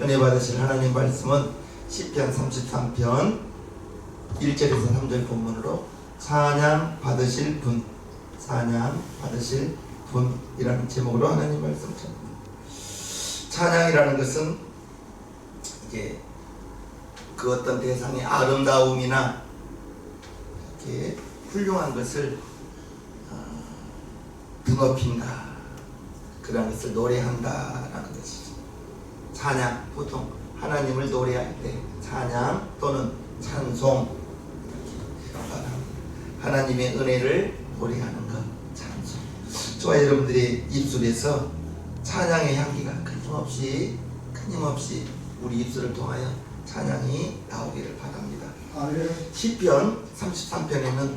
은혜 받으실 하나님 말씀은 시편 33편 1절에서 3절 본문으로 찬양 받으실 분, 찬양 받으실 분이라는 제목으로 하나님 말씀 전합니다. 찬양이라는 것은 이제 그 어떤 대상의 아름다움이나 이렇게 훌륭한 것을 드높인다, 그런 것을 노래한다라는 것이죠. 찬양, 보통 하나님을 노래할 때 찬양 또는 찬송, 하나님의 은혜를 노래하는 것, 찬송. 저와 여러분들의 입술에서 찬양의 향기가 끊임없이 우리 입술을 통하여 찬양이 나오기를 바랍니다. 시편 33편에는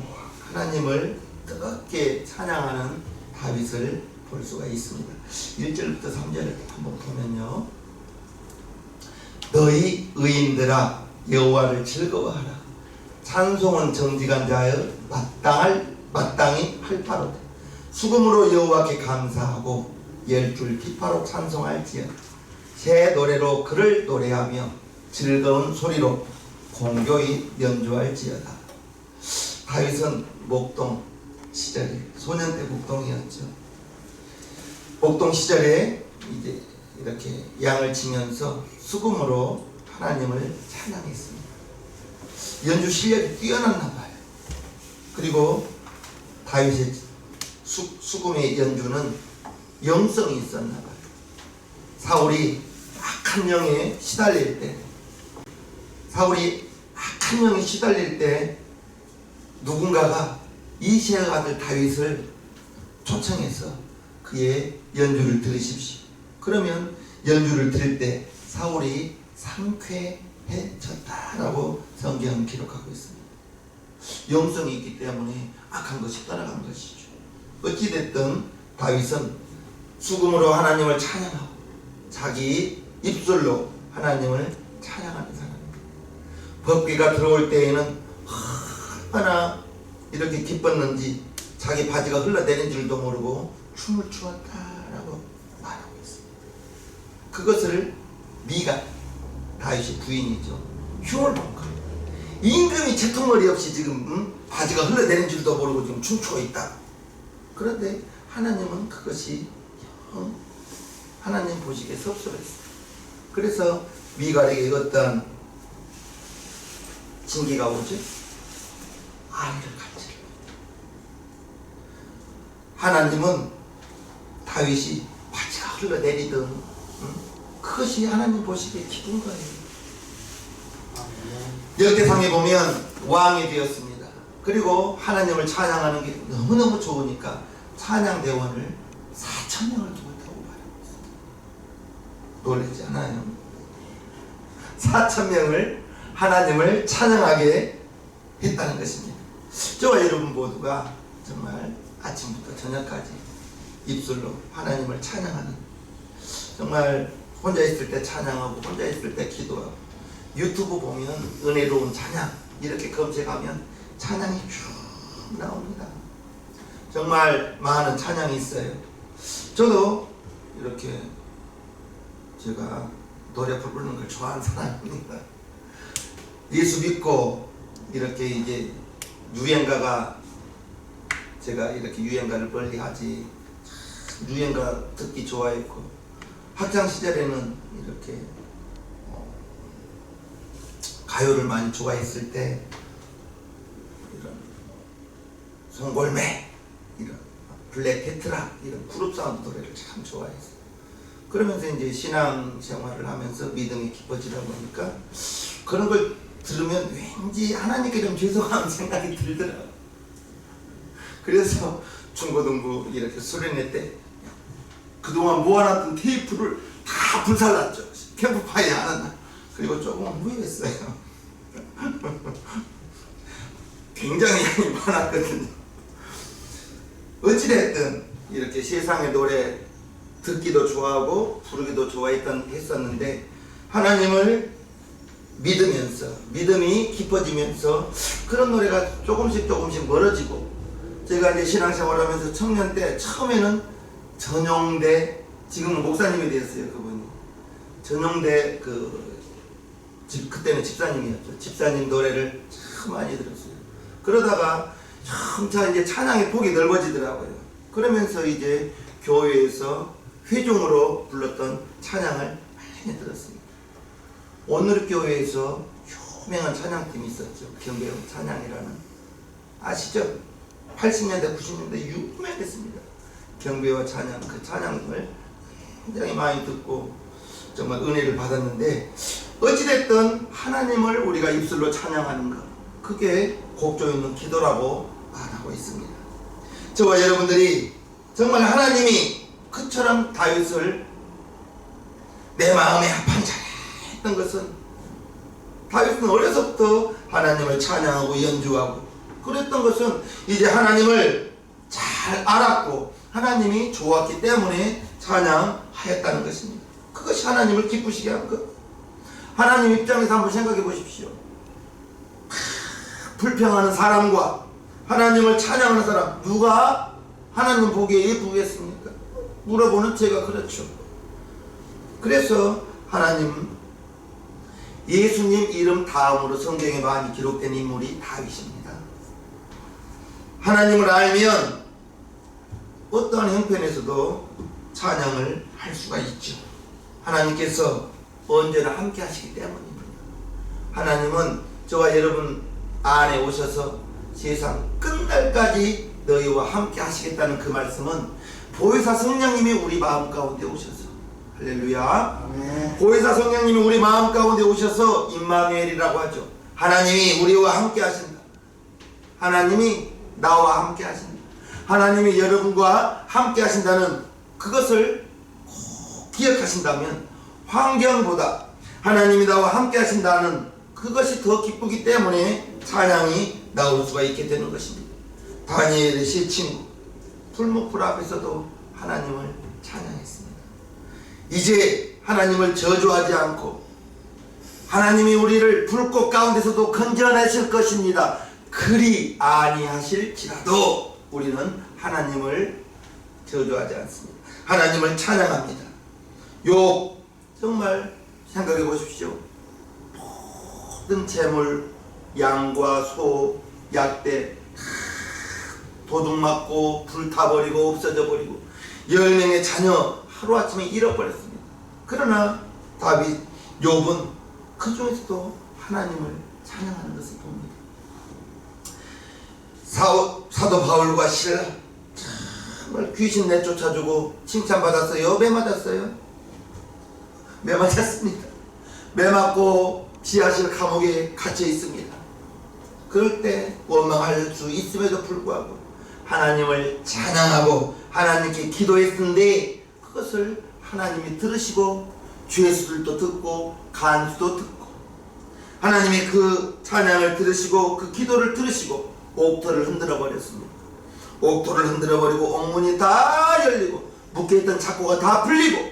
하나님을 뜨겁게 찬양하는 다윗을 볼 수가 있습니다. 1절부터 3절을 한번 보면요, 너희 의인들아 여호와를 즐거워하라. 찬송은 정직한 자의 마땅히 할 바로다. 수금으로 여호와께 감사하고 열줄 비파로 찬송할지어다. 새 노래로 그를 노래하며 즐거운 소리로 공교히 연주할지어다. 다윗은 목동 시절에 소년 때 목동이었죠. 목동 시절에 이제 이렇게 양을 치면서 수금으로 하나님을 찬양했습니다. 연주 실력이 뛰어났나 봐요. 그리고 다윗의 수금의 연주는 영성이 있었나 봐요. 사울이 악한 영에 시달릴 때 누군가가 이새의 아들 다윗을 초청해서 그의 연주를 들으십시오. 그러면 연주를 들을 때 사울이 상쾌해졌다라고 성경은 기록하고 있습니다. 영성이 있기 때문에 악한 것이 떠나간 것이죠. 어찌됐든 다윗은 수금으로 하나님을 찬양하고 자기 입술로 하나님을 찬양하는 사람입니다. 법궤가 들어올 때에는 얼마나 이렇게 기뻤는지 자기 바지가 흘러내린 줄도 모르고 춤을 추었다라고 말하고 있습니다. 그것을 미가, 다윗의 부인이죠, 흉을 본 거예요. 임금이 채통머리 없이 지금 바지가 흘러내린 줄도 모르고 지금 춤추고 있다. 그런데 하나님은 그것이 하나님 보시기에 섭섭했어요. 그래서 미갈에게 어떤 징계가 오죠. 아이를 갖지를. 하나님은 다윗이 바지가 흘러내리든 그것이 하나님 보시기에 기쁜 거예요. 역대상에 보면 왕이 되었습니다. 그리고 하나님을 찬양하는 게 너무너무 좋으니까 찬양대원을 4,000명을 두었다고 말하고 있습니다. 놀라지 않아요? 4,000명을 하나님을 찬양하게 했다는 것입니다. 저와 여러분 모두가 정말 아침부터 저녁까지 입술로 하나님을 찬양하는, 정말 혼자 있을 때 찬양하고 혼자 있을 때 기도하고, 유튜브 보면 은혜로운 찬양 이렇게 검색하면 찬양이 쭉 나옵니다. 정말 많은 찬양이 있어요. 저도 이렇게 제가 노래 부르는 걸 좋아하는 사람입니다. 예수 믿고 이렇게 이제 유행가가, 제가 이렇게 유행가를 멀리 하지, 유행가 듣기 좋아했고, 학창 시절에는 이렇게 가요를 많이 좋아했을 때 이런 송골매, 이런 블랙 페트라, 이런 그룹 사운드 노래를 참 좋아했어요. 그러면서 이제 신앙 생활을 하면서 믿음이 깊어지다 보니까 그런 걸 들으면 왠지 하나님께 좀 죄송한 생각이 들더라고요. 그래서 중고등부 이렇게 수련회 때 그동안 모아놨던 테이프를 다 불살랐죠. 캠프파이어 하는 날. 그리고 조금 후회했어요. 굉장히 양이 많았거든요. 어찌됐든 이렇게 세상의 노래 듣기도 좋아하고 부르기도 했었는데, 하나님을 믿으면서 믿음이 깊어지면서 그런 노래가 조금씩 멀어지고, 제가 이제 신앙생활하면서 청년 때 처음에는 전용대, 지금은 목사님이 되었어요. 그분이 전용대 그때는 집사님이었죠. 집사님 노래를 참 많이 들었어요. 그러다가 점차 이제 찬양의 폭이 넓어지더라고요. 그러면서 이제 교회에서 회중으로 불렀던 찬양을 많이 들었습니다. 온누리교회에서 유명한 찬양팀이 있었죠. 경배용 찬양이라는. 아시죠? 80년대 90년대 유명했습니다. 경배와 찬양, 그 찬양을 굉장히 많이 듣고 정말 은혜를 받았는데, 어찌됐든 하나님을 우리가 입술로 찬양하는 것, 그게 곡조 있는 기도라고 말하고 있습니다. 저와 여러분들이 정말 하나님이 그처럼 다윗을 내 마음에 합한 자라 했던 것은, 다윗은 어려서부터 하나님을 찬양하고 연주하고 그랬던 것은 이제 하나님을 잘 알았고 하나님이 좋았기 때문에 찬양하였다는 것입니다. 그것이 하나님을 기쁘시게 한 것. 하나님 입장에서 한번 생각해 보십시오. 불평하는 사람과 하나님을 찬양하는 사람, 누가 하나님 보기에 예쁘겠습니까? 물어보는 제가 그렇죠. 그래서 하나님, 예수님 이름 다음으로 성경에 많이 기록된 인물이 다윗입니다. 하나님을 알면 어떠한 형편에서도 찬양을 할 수가 있죠. 하나님께서 언제나 함께 하시기 때문입니다. 하나님은 저와 여러분 안에 오셔서 세상 끝날까지 너희와 함께 하시겠다는 그 말씀은 보혜사 성령님이 우리 마음 가운데 오셔서, 할렐루야, 아멘. 보혜사 성령님이 우리 마음 가운데 오셔서 임마누엘이라고 하죠. 하나님이 우리와 함께 하신다. 하나님이 나와 함께 하신다. 하나님이 여러분과 함께 하신다는 그것을 꼭 기억하신다면 환경보다 하나님이 나와 함께 하신다는 그것이 더 기쁘기 때문에 찬양이 나올 수가 있게 되는 것입니다. 다니엘의 세 친구 풀무불 앞에서도 하나님을 찬양했습니다. 이제 하나님을 저주하지 않고 하나님이 우리를 불꽃 가운데서도 건져내실 것입니다. 그리 아니하실지라도 우리는 하나님을 저주하지 않습니다. 하나님을 찬양합니다. 욥 정말 생각해 보십시오. 모든 재물, 양과 소, 약대 도둑맞고 불타버리고 없어져 버리고 10명의 자녀 하루아침에 잃어버렸습니다. 그러나 다윗, 욥은 그 중에서도 하나님을 찬양하는 것을 봅니다. 사도 바울과 실라 정말 귀신 내쫓아주고 칭찬받았어요? 매 맞았어요? 매 맞았습니다. 매 맞고 지하실 감옥에 갇혀 있습니다. 그럴 때 원망할 수 있음에도 불구하고 하나님을 찬양하고 하나님께 기도했는데 그것을 하나님이 들으시고 죄수들도 듣고 간수도 듣고 하나님이 그 찬양을 들으시고 그 기도를 들으시고 옥토를 흔들어 버렸습니다. 옥토를 흔들어 버리고 옥문이 다 열리고 묶여있던 착고가 다 풀리고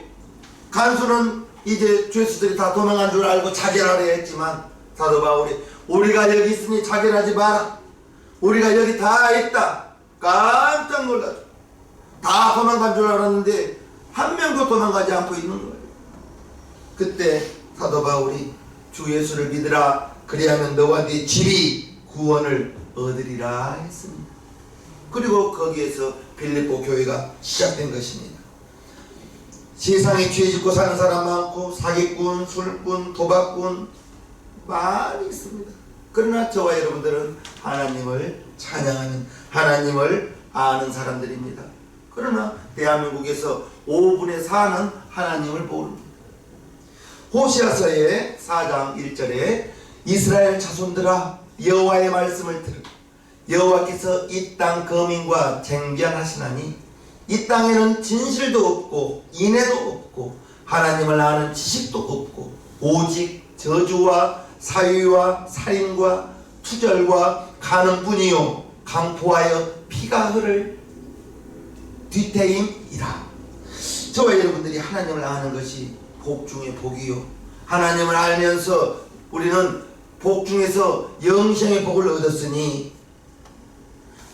간수는 이제 죄수들이 다 도망간 줄 알고 자결하려 했지만 사도 바울이 우리가 여기 있으니 자결하지 마라. 우리가 여기 다 있다. 깜짝 놀랐죠. 다 도망간 줄 알았는데 한 명도 도망가지 않고 있는 거예요. 그때 사도 바울이 주 예수를 믿으라. 그리하면 너와 네 집이 구원을 얻으리라 했습니다. 그리고 거기에서 빌립보 교회가 시작된 것입니다. 세상에 죄 짓고 사는 사람 많고 사기꾼, 술꾼, 도박꾼 많이 있습니다. 그러나 저와 여러분들은 하나님을 찬양하는, 하나님을 아는 사람들입니다. 그러나 대한민국에서 5분의 4는 하나님을 모릅니다. 호시아서의 4장 1절에 이스라엘 자손들아 여호와의 말씀을 들으라. 여호와께서 이 땅 거민과 쟁변하시나니 이 땅에는 진실도 없고 인애도 없고 하나님을 아는 지식도 없고 오직 저주와 사위와 살인과 투절과 간음뿐이요 강포하여 피가 흐를 뒤태임이라. 저와 여러분들이 하나님을 아는 것이 복 중에 복이요. 하나님을 알면서 우리는 복 중에서 영생의 복을 얻었으니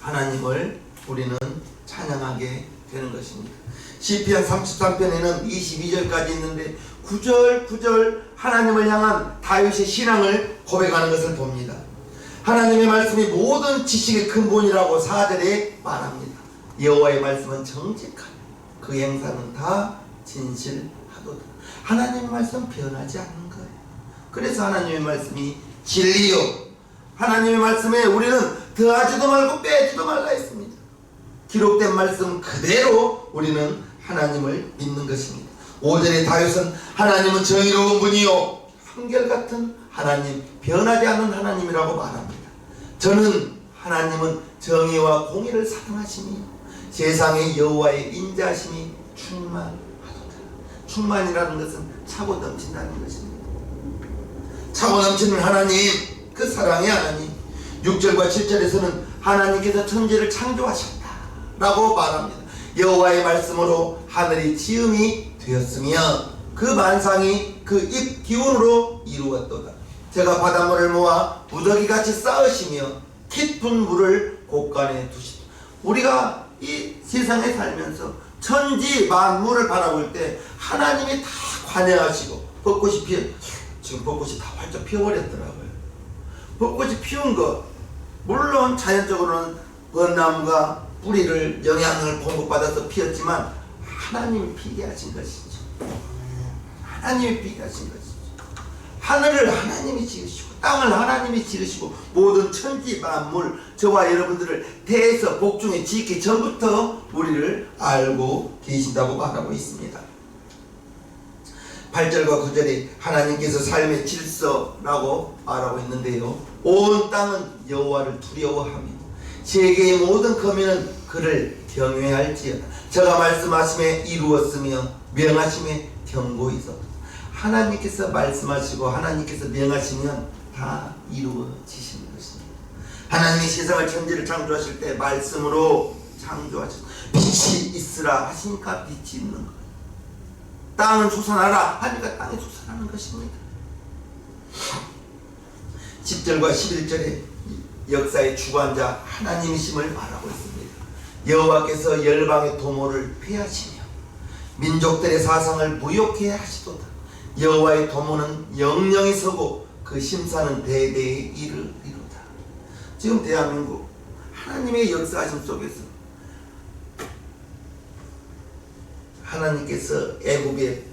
하나님을 우리는 찬양하게 되는 것입니다. 시편 33편에는 22절까지 있는데 구절구절 하나님을 향한 다윗의 신앙을 고백하는 것을 봅니다. 하나님의 말씀이 모든 지식의 근본이라고 4절에 말합니다. 여호와의 말씀은 정직하며 그 행사는 다 진실하도다. 하나님의 말씀은 변하지 않는 거예요. 그래서 하나님의 말씀이 진리요, 하나님의 말씀에 우리는 더하지도 말고 빼지도 말라 했습니다. 기록된 말씀 그대로 우리는 하나님을 믿는 것입니다. 5절에 다윗은 하나님은 정의로운 분이요 한결같은 하나님, 변하지 않는 하나님이라고 말합니다. 저는 하나님은 정의와 공의를 사랑하시며 세상의 여호와의 인자하심이 충만하도다. 충만이라는 것은 차고 넘친다는 것입니다. 차고 넘치는 하나님, 그 사랑의 하나님. 6절과 7절에서는 하나님께서 천지를 창조하셨다 라고 말합니다. 여호와의 말씀으로 하늘이 지음이 되었으며 그 만상이 그 입 기운으로 이루었도다. 제가 바닷물을 모아 무더기같이 쌓으시며 깊은 물을 곳간에 두시다. 우리가 이 세상에 살면서 천지 만물을 바라볼 때 하나님이 다 관여하시고, 벚꽃이 지금 벚꽃이 다 활짝 피어버렸더라고요. 벚꽃이 피운 것, 물론 자연적으로는 벚나무가 뿌리를 영향을 공급받아서 피었지만 하나님이 피게 하신 것이죠. 하나님이 피게 하신 것이죠. 하늘을 하나님이 지으시고 땅을 하나님이 지으시고 모든 천지 만물, 저와 여러분들을 태에서 복중에 지기 전부터 우리를 알고 계신다고 말하고 있습니다. 8절과 9절에 하나님께서 삶의 질서라고 말하고 있는데요, 온 땅은 여호와를 두려워하며 세계의 모든 거민은 그를 경외할지어다. 저가 말씀하심에 이루었으며 명하심에 경고있었다. 하나님께서 말씀하시고 하나님께서 명하시면 다 이루어지시는 것입니다. 하나님이 세상을 천지를 창조하실 때 말씀으로 창조하셨습니다. 빛이 있으라 하시니까 빛이 있는 거예요. 땅은 솟아나라 하니까 땅이 솟아나는 것입니다. 10절과 11절에 역사의 주관자 하나님이심을 말하고 있습니다. 여호와께서 열방의 도모를 폐하시며 민족들의 사상을 무욕해 하시도다. 여호와의 도모는 영영이 서고 그 심사는 대대에 이르리로다. 지금 대한민국 하나님의 역사하심 속에서 하나님께서 애굽의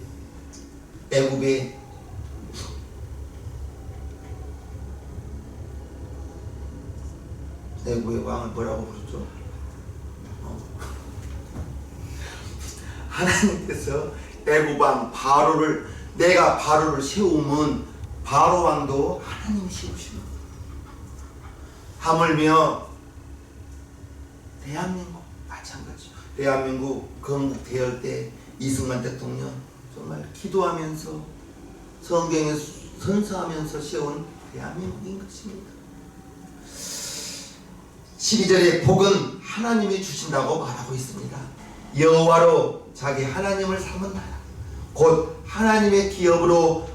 왕을 뭐라고 부르죠? 하나님께서 애굽 왕 바로를, 내가 바로를 세우면 바로 왕도 하나님이 세우시는 거예요. 하물며 대한민국 마찬가지죠. 대한민국 건국 대열 때 이승만 대통령 정말 기도하면서 성경에 선서하면서 세운 대한민국인 것입니다. 12절에 복은 하나님이 주신다고 말하고 있습니다. 여호와로 자기 하나님을 삼은 나라, 곧 하나님의 기업으로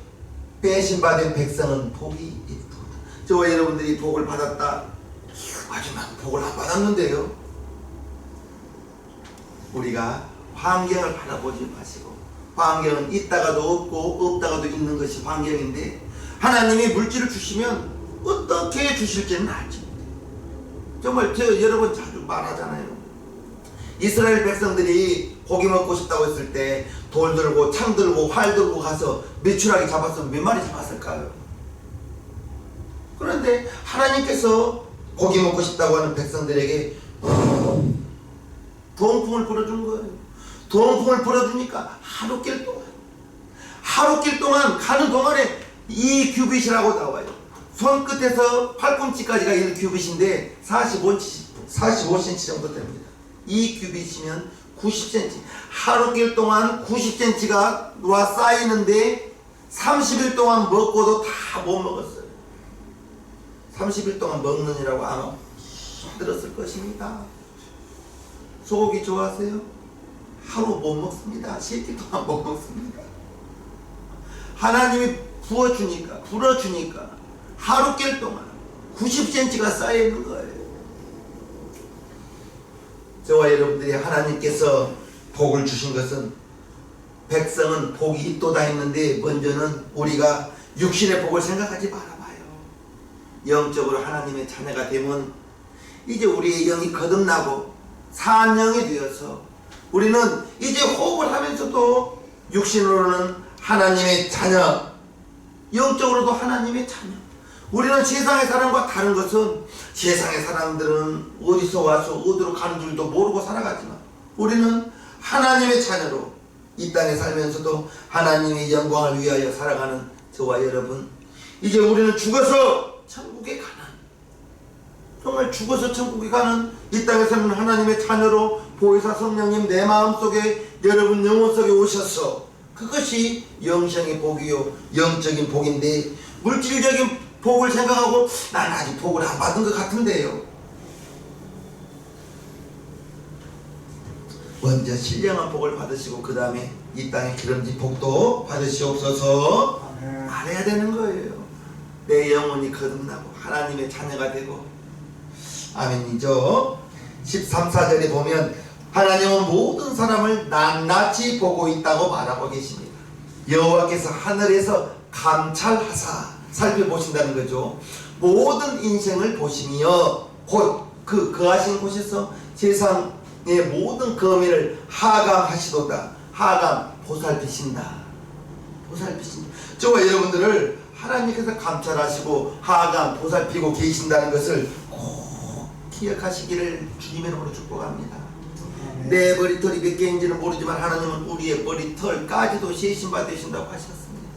빼신받은 백성은 복이 있다. 저와 여러분들이 복을 받았다, 하지만 복을 안 받았는데요, 우리가 환경을 바라보지 마시고, 환경은 있다가도 없고 없다가도 있는 것이 환경인데 하나님이 물질을 주시면 어떻게 주실지는 알지 못해요. 정말 제가 여러 번 자주 말하잖아요. 이스라엘 백성들이 고기 먹고 싶다고 했을 때 돌 들고 창 들고 활 들고 가서 메추라기 잡았으면 몇 마리 잡았을까요? 그런데 하나님께서 고기 먹고 싶다고 하는 백성들에게 동풍을 불어준 거예요. 동풍을 불어주니까 하루길 동안 가는 동안에 2규빗이라고 나와요. 손끝에서 팔꿈치까지가 1규빗인데 45cm 정도 됩니다. 2규빗이면 90cm. 하루길 동안 90cm가 와 쌓이는데 30일 동안 먹고도 다 못 먹었어요. 30일 동안 먹느니라고 아마 힘들었을 것입니다. 소고기 좋아하세요? 하루 못 먹습니다. 10일 동안 못 먹습니다. 하나님이 불어주니까 하루길 동안 90cm가 쌓여있는 거예요. 저와 여러분들이 하나님께서 복을 주신 것은 백성은 복이 있도다 했는데 먼저는 우리가 육신의 복을 생각하지 말아봐요. 영적으로 하나님의 자녀가 되면 이제 우리의 영이 거듭나고 산영이 되어서 우리는 이제 호흡을 하면서도 육신으로는 하나님의 자녀, 영적으로도 하나님의 자녀. 우리는 세상의 사람과 다른 것은 세상의 사람들은 어디서 와서 어디로 가는 줄도 모르고 살아가지만 우리는 하나님의 자녀로 이 땅에 살면서도 하나님의 영광을 위하여 살아가는 저와 여러분, 이제 우리는 죽어서 천국에 가는, 정말 죽어서 천국에 가는 이 땅에 사는 하나님의 자녀로 보혜사 성령님 내 마음속에 여러분 영혼 속에 오셔서 그것이 영생의 복이요 영적인 복인데, 물질적인 복을 생각하고 난 아직 복을 안 받은 것 같은데요. 먼저 신령한 복을 받으시고 그 다음에 이 땅의 기름진 복도 받으시옵소서 말해야 되는 거예요. 내 영혼이 거듭나고 하나님의 자녀가 되고. 아멘이죠. 13, 14절에 보면 하나님은 모든 사람을 낱낱이 보고 있다고 말하고 계십니다. 여호와께서 하늘에서 감찰하사 살펴보신다는 거죠. 모든 인생을 보시며 곧 그 거하신 곳에서 세상의 모든 검의를 하감하시도다. 하감, 보살피신다. 보살피신다. 저와 여러분들을 하나님께서 감찰하시고 하감, 보살피고 계신다는 것을 꼭 기억하시기를 주님의 이름으로 축복합니다. 내 머리털이 몇 개인지는 모르지만 하나님은 우리의 머리털까지도 세신바 되신다고 하셨습니다.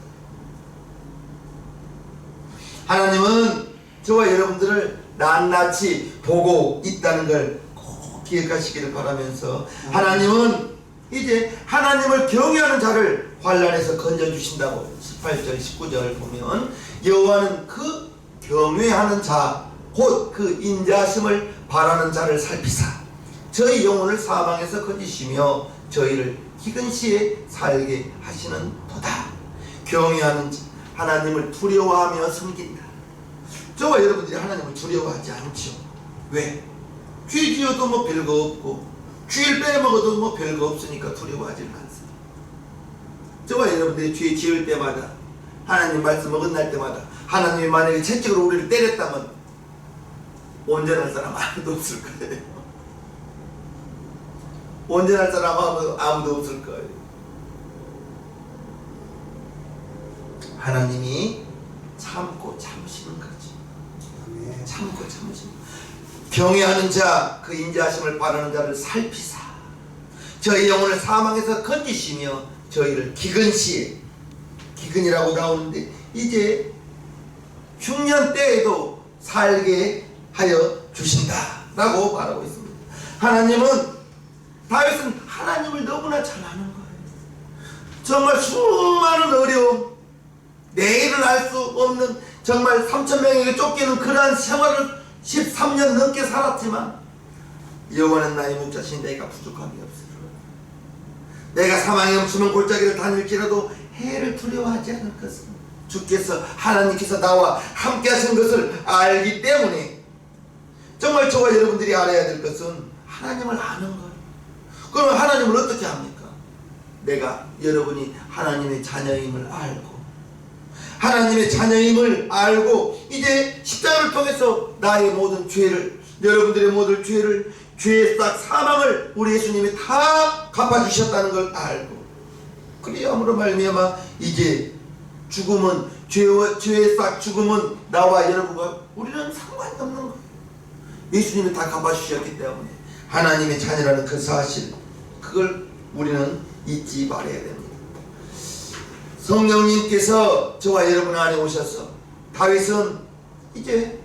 하나님은 저와 여러분들을 낱낱이 보고 있다는 걸 꼭 기억하시기를 바라면서, 하나님은 이제 하나님을 경외하는 자를 환난에서 건져주신다고 18절 19절 보면, 여호와는 그 경외하는 자 곧 그 인자하심을 바라는 자를 살피사 저희 영혼을 사망에서 건지시며 저희를 기근 시에 살게 하시는 도다. 경외하는 자, 하나님을 두려워하며 섬긴다. 저와 여러분들이 하나님을 두려워하지 않죠. 왜? 죄 지어도 뭐 별거 없고 죄를 빼먹어도 뭐 별거 없으니까 두려워하지는 않습니다. 저와 여러분들이 죄 지을 때마다, 하나님 말씀 어긋날 때마다 하나님이 만약에 채찍으로 우리를 때렸다면 온전할 사람 아무도 없을 거예요. 온전할 사람 아무도 없을 거예요. 하나님이 참고 참으시는 거지. 참고 참으시는 거지. 경외하는 자, 그 인자하심을 바라는 자를 살피사 저희 영혼을 사망에서 건지시며 저희를 기근시에, 기근이라고 나오는데 이제 흉년 때에도 살게 하여 주신다라고 말하고 있습니다. 하나님은, 다윗은 하나님을 너무나 잘 아는 거예요. 정말 수많은 어려움, 내일을 알 수 없는 정말 3,000명에게 쫓기는 그러한 생활을 13년 넘게 살았지만 여호와는 나의 목자신 내가 부족함이 없으리로다. 내가 사망의 엄수는 골짜기를 다닐지라도 해를 두려워하지 않을 것은 주께서, 하나님께서 나와 함께 하신 것을 알기 때문에, 정말 저와 여러분들이 알아야 될 것은 하나님을 아는 거예요. 그러면 하나님을 어떻게 합니까? 내가, 여러분이 하나님의 자녀임을 알고, 하나님의 자녀임을 알고 이제 십자가를 통해서 나의 모든 죄를, 여러분들의 모든 죄를, 죄의 싹 사망을 우리 예수님이 다 갚아주셨다는 걸 알고, 그리함으로 말미암아 이제 죽음은, 죄의 싹 죽음은 나와 여러분과 우리는 상관이 없는 거예요. 예수님이 다 갚아주셨기 때문에 하나님의 자녀라는 그 사실, 그걸 우리는 잊지 말아야 됩니다. 성령님께서 저와 여러분 안에 오셔서, 다윗은 이제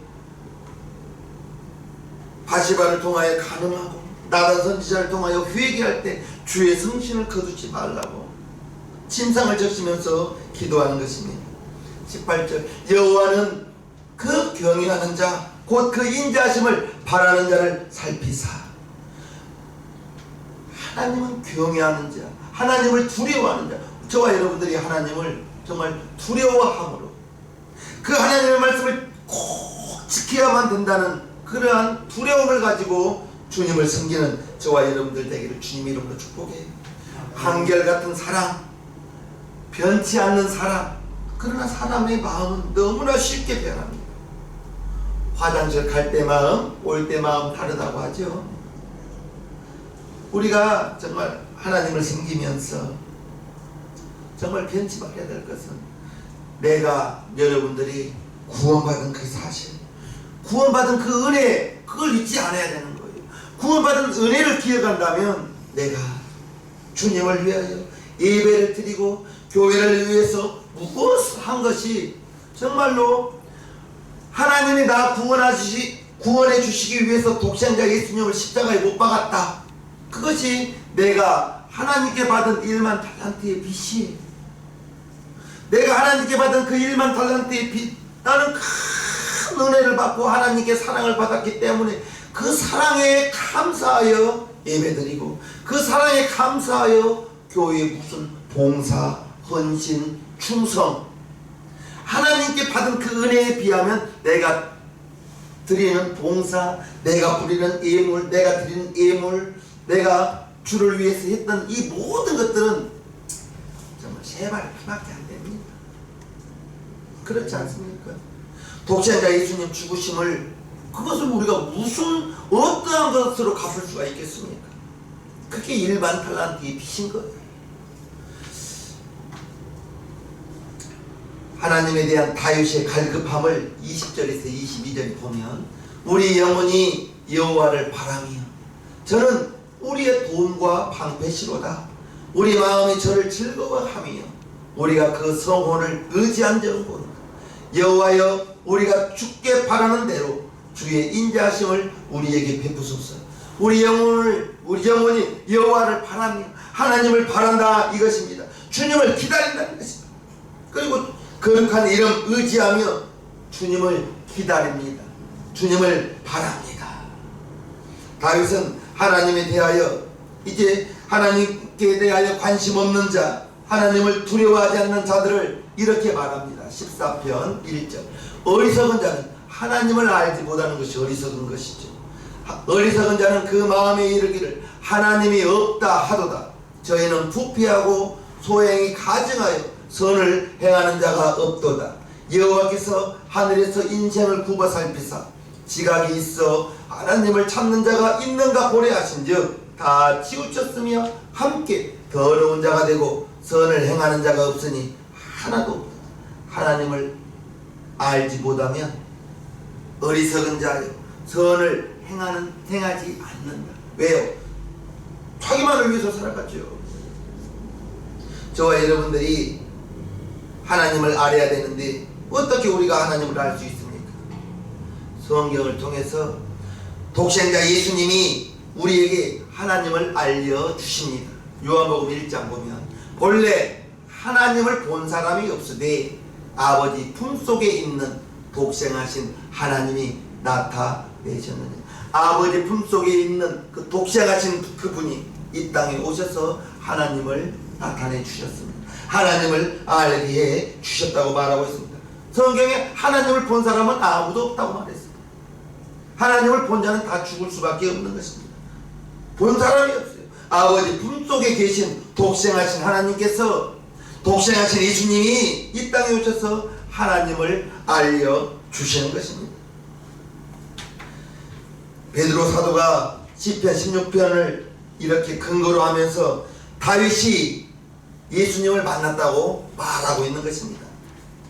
바시바를 통하여 간음하고 나단 선지자를 통하여 회개할 때 주의 성신을 거두지 말라고 침상을 적시면서 기도하는 것입니다. 18절, 여호와는 그 경외하는 자 곧 그 인자하심을 바라는 자를 살피사. 하나님은 경외하는 자, 하나님을 두려워하는 자, 저와 여러분들이 하나님을 정말 두려워함으로 그 하나님의 말씀을 꼭 지켜야만 된다는 그러한 두려움을 가지고 주님을 섬기는 저와 여러분들 되기를 주님의 이름으로 축복해요. 한결같은 사랑, 변치 않는 사람. 그러나 사람의 마음은 너무나 쉽게 변합니다. 화장실 갈 때 마음, 올 때 마음 다르다고 하죠. 우리가 정말 하나님을 섬기면서 정말 변치 말아야 될 것은, 내가 여러분들이 구원받은 그 사실, 구원받은 그 은혜, 그걸 잊지 않아야 되는 거예요. 구원받은 은혜를 기억한다면 내가 주님을 위하여 예배를 드리고 교회를 위해서 무엇을 한 것이 정말로 하나님이 나 구원해 주시기 위해서 독생자 예수님을 십자가에 못 박았다. 그것이 내가 하나님께 받은 1만 달란트의 빚이에요. 내가 하나님께 받은 그 1만 달란트의 빚, 나는 큰 은혜를 받고 하나님께 사랑을 받았기 때문에 그 사랑에 감사하여 예배드리고, 그 사랑에 감사하여 교회에 무슨 봉사, 헌신, 충성, 하나님께 받은 그 은혜에 비하면 내가 드리는 봉사, 내가 부리는 예물, 내가 드리는 예물, 내가 주를 위해서 했던 이 모든 것들은 정말 세발 하나밖에 안 됩니다. 그렇지 않습니까? 독생자 예수님 죽으심을, 그것을 우리가 무슨 어떠한 것으로 갚을 수가 있겠습니까? 그게 일반 달란트의 빚인 거예요. 하나님에 대한 다윗의 갈급함을 20절에서 22절에 보면, 우리 영혼이 여호와를 바라며 저는 우리의 돈과 방패시로다. 우리 마음이 저를 즐거워하며 우리가 그 성혼을 의지한정고, 여호와여 우리가 주께 바라는 대로 주의 인자하심을 우리에게 베푸소서. 우리 영혼이 여호와를 바라며 하나님을 바란다, 이것입니다. 주님을 기다린다는 것입니다. 그리고 거룩한 이름 의지하며 주님을 기다립니다. 주님을 바랍니다. 다윗은 하나님에 대하여, 이제 하나님께 대하여 관심 없는 자, 하나님을 두려워하지 않는 자들을 이렇게 말합니다. 14편 1절. 어리석은 자는 하나님을 알지 못하는 것이 어리석은 것이죠. 어리석은 자는 그 마음에 이르기를 하나님이 없다 하도다. 저희는 부패하고 소행이 가증하여 선을 행하는 자가 없도다. 여호와께서 하늘에서 인생을 굽어 살피사 지각이 있어 하나님을 찾는 자가 있는가 보려 하신즉 다 치우쳤으며 함께 더러운 자가 되고 선을 행하는 자가 없으니 하나도 없다. 하나님을 알지 못하면 어리석은 자요, 선을 행하지 않는다. 왜요? 자기만을 위해서 살아갔죠. 저와 여러분들이 하나님을 알아야 되는데 어떻게 우리가 하나님을 알 수 있습니까? 성경을 통해서 독생자 예수님이 우리에게 하나님을 알려주십니다. 요한복음 1장 보면 본래 하나님을 본 사람이 없으되 아버지 품속에 있는 독생하신 하나님이 나타내셨느냐. 아버지 품속에 있는 그 독생하신 그분이 이 땅에 오셔서 하나님을 나타내 주셨습니다. 하나님을 알게 해 주셨다고 말하고 있습니다. 성경에 하나님을 본 사람은 아무도 없다고 말했습니다. 하나님을 본 자는 다 죽을 수밖에 없는 것입니다. 본 사람이 없어요. 아버지 품속에 계신 독생하신 하나님께서, 독생하신 예수님이 이 땅에 오셔서 하나님을 알려주시는 것입니다. 베드로 사도가 시편 16편을 이렇게 근거로 하면서 다윗이 예수님을 만났다고 말하고 있는 것입니다.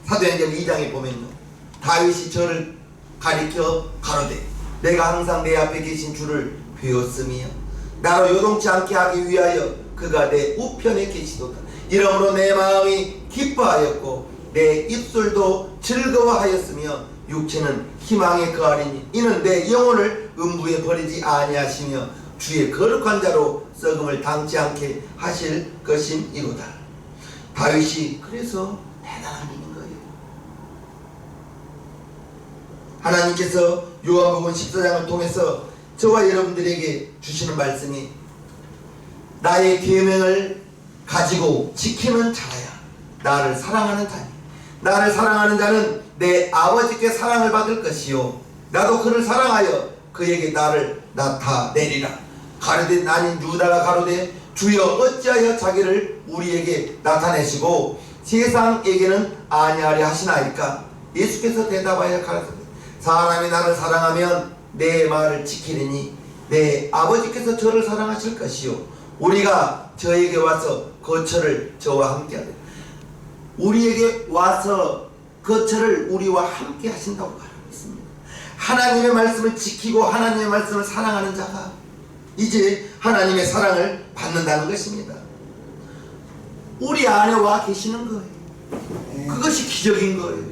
사도행전 2장에 보면요, 다윗이 저를 가리켜 가로되 내가 항상 내 앞에 계신 주를 배웠으며 나로 요동치 않게 하기 위하여 그가 내 우편에 계시도다. 이러므로 내 마음이 기뻐하였고 내 입술도 즐거워하였으며 육체는 희망에 거하리니 이는 내 영혼을 음부에 버리지 아니하시며 주의 거룩한 자로 썩음을 당치 않게 하실 것임이로다. 다윗이 그래서 대단한 분인 거예요. 하나님께서 요한복음 14장을 통해서 저와 여러분들에게 주시는 말씀이 나의 계명을 가지고 지키는 자라야 나를 사랑하는 자니, 나를 사랑하는 자는 내 아버지께 사랑을 받을 것이요 나도 그를 사랑하여 그에게 나를 나타내리라. 가로되 나는 유다가 가로되 주여 어찌하여 자기를 우리에게 나타내시고 세상에게는 아니하려 하시나이까? 예수께서 대답하여 가라사대 사람이 나를 사랑하면 내 말을 지키리니 내 아버지께서 저를 사랑하실 것이요 우리가 저에게 와서 거처를 저와 함께 하리라. 우리에게 와서 거처를 우리와 함께 하신다고 말하고 있습니다. 하나님의 말씀을 지키고 하나님의 말씀을 사랑하는 자가 이제 하나님의 사랑을 받는다는 것입니다. 우리 안에 와 계시는 거예요. 그것이 기적인 거예요.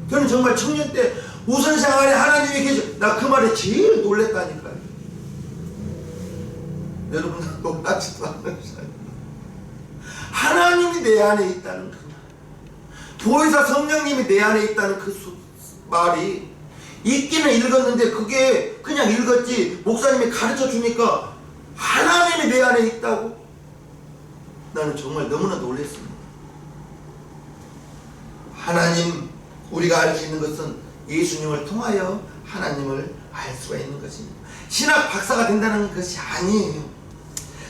저는 정말 청년 때 우선생활에 하나님이 계셔. 나 그 말에 제일 놀랬다니까요. 여러분 놀랍지도 않으세요? 하나님이 내 안에 있다는 그 말, 보혜사 성령님이 내 안에 있다는 그 말이 읽기는 읽었는데 그게 그냥 읽었지 목사님이 가르쳐 주니까 하나님이 내 안에 있다고? 나는 정말 너무나 놀랐습니다. 하나님, 우리가 알 수 있는 것은 예수님을 통하여 하나님을 알 수가 있는 것입니다. 신학 박사가 된다는 것이 아니에요.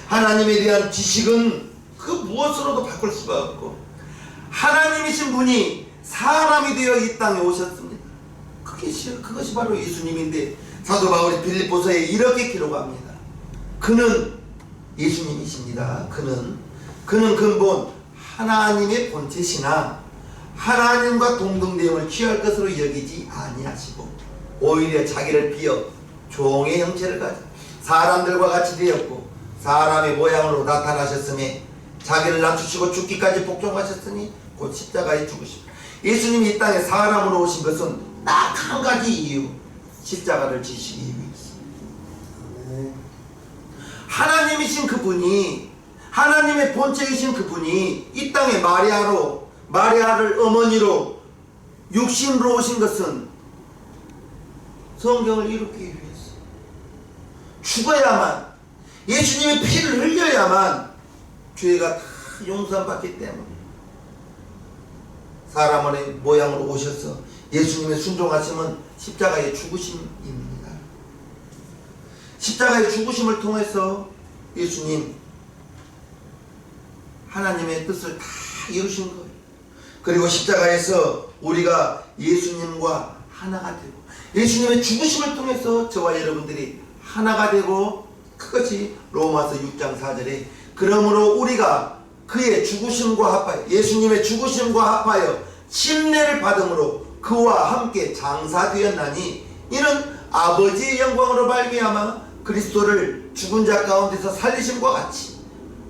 하나님에 대한 지식은 그 무엇으로도 바꿀 수가 없고 하나님이신 분이 사람이 되어 이 땅에 오셨습니다. 그것이 바로 예수님인데 사도 바울이 빌립보서에 이렇게 기록합니다. 그는 예수님이십니다. 그는 근본 하나님의 본체시나 하나님과 동등됨을 취할 것으로 여기지 아니하시고 오히려 자기를 비어 종의 형체를 가져 사람들과 같이 되었고 사람의 모양으로 나타나셨으며 자기를 낮추시고 죽기까지 복종하셨으니 곧 십자가에 죽으시고 예수님이 이 땅에 사람으로 오신 것은 딱 한 가지 이유, 십자가를 지시기 위해서. 하나님이신 그분이, 하나님의 본체이신 그분이 이 땅에 마리아를 어머니로 육신으로 오신 것은 성경을 이루기 위해서 죽어야만, 예수님의 피를 흘려야만 죄가 다 용서받기 때문에 사람의 모양으로 오셔서 예수님의 순종하심은 십자가의 죽으심입니다. 십자가의 죽으심을 통해서 예수님 하나님의 뜻을 다 이루신 거예요. 그리고 십자가에서 우리가 예수님과 하나가 되고 예수님의 죽으심을 통해서 저와 여러분들이 하나가 되고 그것이 로마서 6장 4절에 그러므로 우리가 그의 죽으심과 합하여 예수님의 죽으심과 합하여 침례를 받음으로 그와 함께 장사되었나니 이는 아버지의 영광으로 말미암아 그리스도를 죽은 자 가운데서 살리심과 같이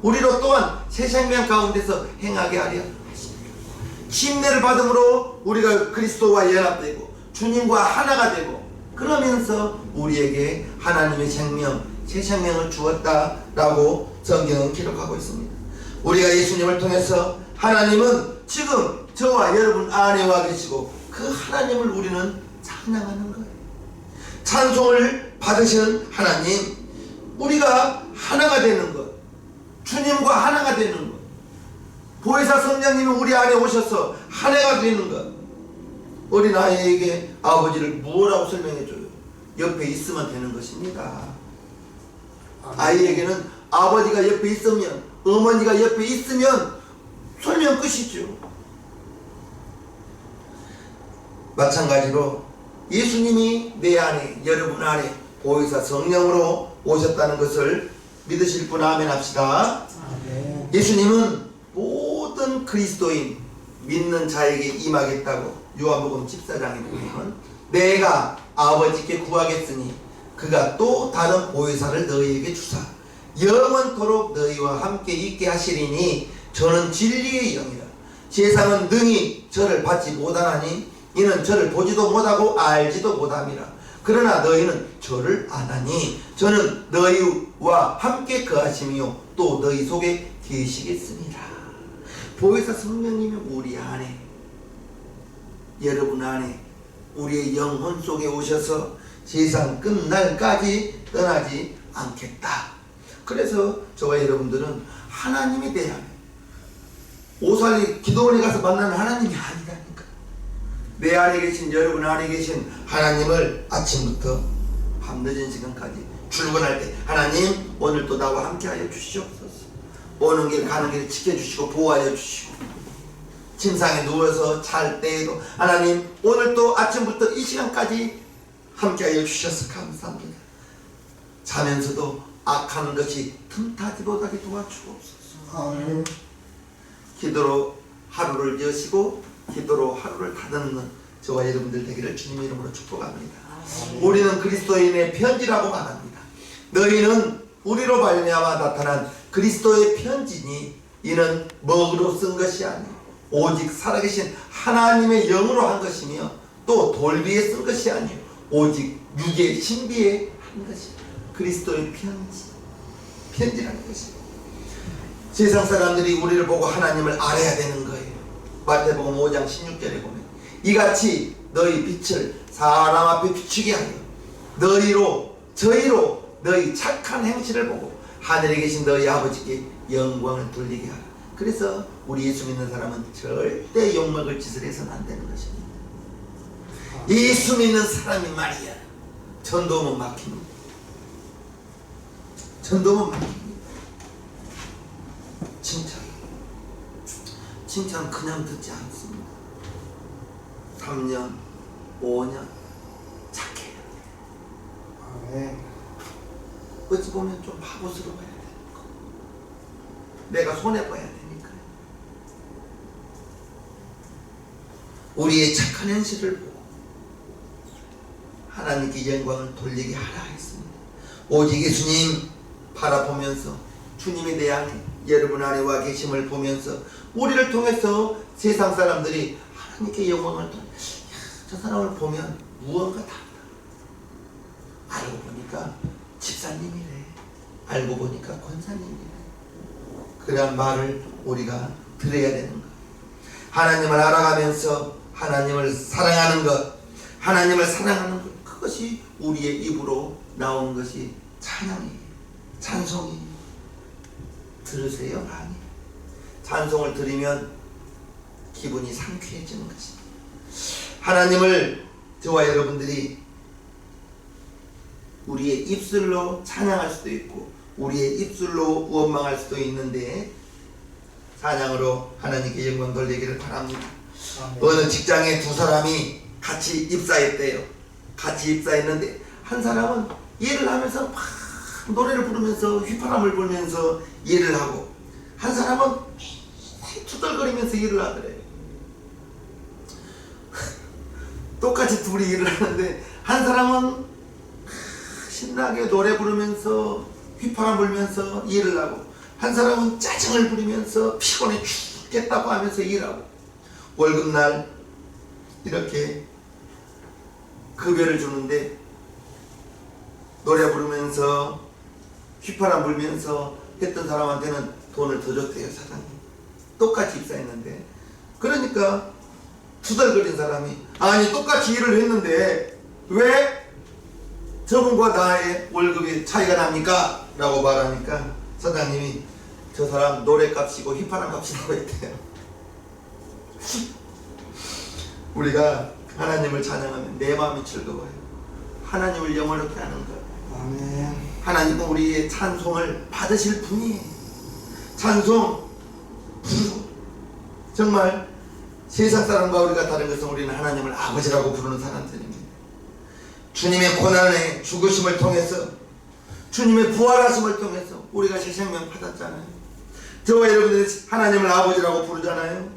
우리로 또한 새 생명 가운데서 행하게 하려 하십니다. 침례를 받음으로 우리가 그리스도와 연합되고 주님과 하나가 되고 그러면서 우리에게 하나님의 생명, 새 생명을 주었다라고 성경은 기록하고 있습니다. 우리가 예수님을 통해서 하나님은 지금 저와 여러분 안에 와 계시고 그 하나님을 우리는 찬양하는 거예요. 찬송을 받으시는 하나님, 우리가 하나가 되는 것, 주님과 하나가 되는 것, 보혜사 성령님이 우리 안에 오셔서 하나가 되는 것. 어린아이에게 아버지를 뭐라고 설명해줘요? 옆에 있으면 되는 것입니다. 아이에게는 아버지가 옆에 있으면, 어머니가 옆에 있으면 설명 끝이죠. 마찬가지로 예수님이 내 안에, 여러분 안에 보혜사 성령으로 오셨다는 것을 믿으실 분 아멘 합시다. 예수님은 모든 그리스도인 믿는 자에게 임하겠다고 요한복음 14장에 보면 내가 아버지께 구하겠으니 그가 또 다른 보혜사를 너희에게 주사 영원토록 너희와 함께 있게 하시리니 저는 진리의 영이라. 세상은 능히 저를 받지 못하나니 이는 저를 보지도 못하고 알지도 못함이라. 그러나 너희는 저를 아나니 저는 너희와 함께 거하시며 또 너희 속에 계시겠습니다. 보혜사 성령님이 우리 안에, 여러분 안에, 우리의 영혼 속에 오셔서 세상 끝날까지 떠나지 않겠다. 그래서 저와 여러분들은 하나님이 내 안에, 오살리 기도원에 가서 만나는 하나님이 아니다니까. 내 안에 계신, 여러분 안에 계신 하나님을 아침부터 밤늦은 시간까지 출근할 때 하나님 오늘도 나와 함께 하여 주시옵소서. 오는 길 가는 길 지켜주시고 보호하여 주시고 침상에 누워서 잘 때에도 하나님 오늘 또 아침부터 이 시간까지 함께하여 주셔서 감사합니다. 자면서도 악한 것이 틈타지 못하게 도와주옵소서. 아멘. 기도로 하루를 여시고 기도로 하루를 다듬는 저와 여러분들 되기를 주님의 이름으로 축복합니다. 우리는 그리스도인의 편지라고 말합니다. 너희는 우리로 말미암아 나타난 그리스도의 편지니 이는 먹으로 쓴 것이 아니요 오직 살아계신 하나님의 영으로 한 것이며 또 돌비에 쓴 것이 아니요 오직 육의 신비에 한 것이요 그리스도의 편지라는 것입니다. 세상 사람들이 우리를 보고 하나님을 알아야 되는 거예요. 마태복음 5장 16절에 보면 이같이 너희 빛을 사람 앞에 비추게 하여 저희로 너희 착한 행실을 보고 하늘에 계신 너희 아버지께 영광을 돌리게 하라. 그래서 우리 예수 믿는 사람은 절대 욕먹을 짓을 해서는 안 되는 것입니다. 예수 믿는 사람이 말이야 전도면 막힙니다. 전도면 막힙니다. 칭찬 그냥 듣지 않습니다. 3년 5년 착해야 돼. 아멘. 어찌 보면 좀 바보스러워야 되는 거. 내가 손해봐야 되니까요. 우리의 착한 현실을 보고 하나님께 영광을 돌리게 하라 했습니다. 오직 예수님 바라보면서 주님에 대한 여러분 안에 와 계심을 보면서 우리를 통해서 세상 사람들이 하나님께 영광을 돌려 저 사람을 보면 무언가 다르다. 알고 보니까 집사님이래. 알고 보니까 권사님이래. 그런 말을 우리가 들어야 되는 것. 하나님을 알아가면서 하나님을 사랑하는 것, 하나님을 사랑하는 것, 그것이 우리의 입으로 나온 것이 찬양이에요. 찬송이에요. 들으세요? 아니. 찬송을 들으면 기분이 상쾌해지는 것입니다. 하나님을 저와 여러분들이 우리의 입술로 찬양할 수도 있고 우리의 입술로 원망할 수도 있는데 찬양으로 하나님께 영광 돌리기를 바랍니다. 아멘. 어느 직장에 두 사람이 같이 입사했대요. 같이 입사했는데 한 사람은 일을 하면서 막 노래를 부르면서 휘파람을 불면서 일을 하고 한 사람은 투덜거리면서 일을 하더래요. 똑같이 둘이 일을 하는데 한 사람은 신나게 노래 부르면서 휘파람 불면서 일을 하고 한 사람은 짜증을 부리면서 피곤해 죽겠다고 하면서 일하고 월급날 이렇게 급여를 주는데 노래 부르면서 휘파람 불면서 했던 사람한테는 돈을 더 줬대요. 사장님 똑같이 입사했는데. 그러니까 투덜거린 사람이 아니 똑같이 일을 했는데 왜 저분과 나의 월급이 차이가 납니까? 라고 말하니까 사장님이 저 사람 노래값이고 휘파람 값이라고 했대요. 우리가 하나님을 찬양하면 내 마음이 즐거워요. 하나님을 영원하게 하는 것. 아멘. 하나님은 우리의 찬송을 받으실 분이에요. 찬송 부르고 정말 세상 사람과 우리가 다른 것은 우리는 하나님을 아버지라고 부르는 사람들입니다. 주님의 고난의 죽으심을 통해서 주님의 부활하심을 통해서 우리가 새 생명 받았잖아요. 저와 여러분들이 하나님을 아버지라고 부르잖아요.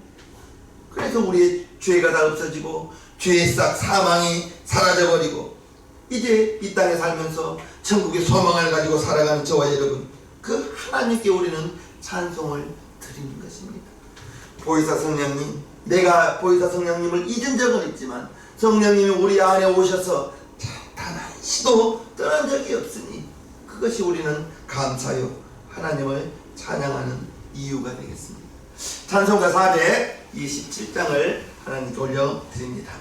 그래서 우리의 죄가 다 없어지고 죄의 싹 사망이 사라져버리고 이제 이 땅에 살면서 천국의 소망을 가지고 살아가는 저와 여러분, 그 하나님께 우리는 찬송을 드리는 것입니다. 보혜사 성령님, 내가 보혜사 성령님을 잊은 적은 있지만 성령님이 우리 안에 오셔서 단 한시도 떠난 적이 없으니 그것이 우리는 감사요 하나님을 찬양하는 이유가 되겠습니다. 찬송가 427장을 하나님께 올려드립니다.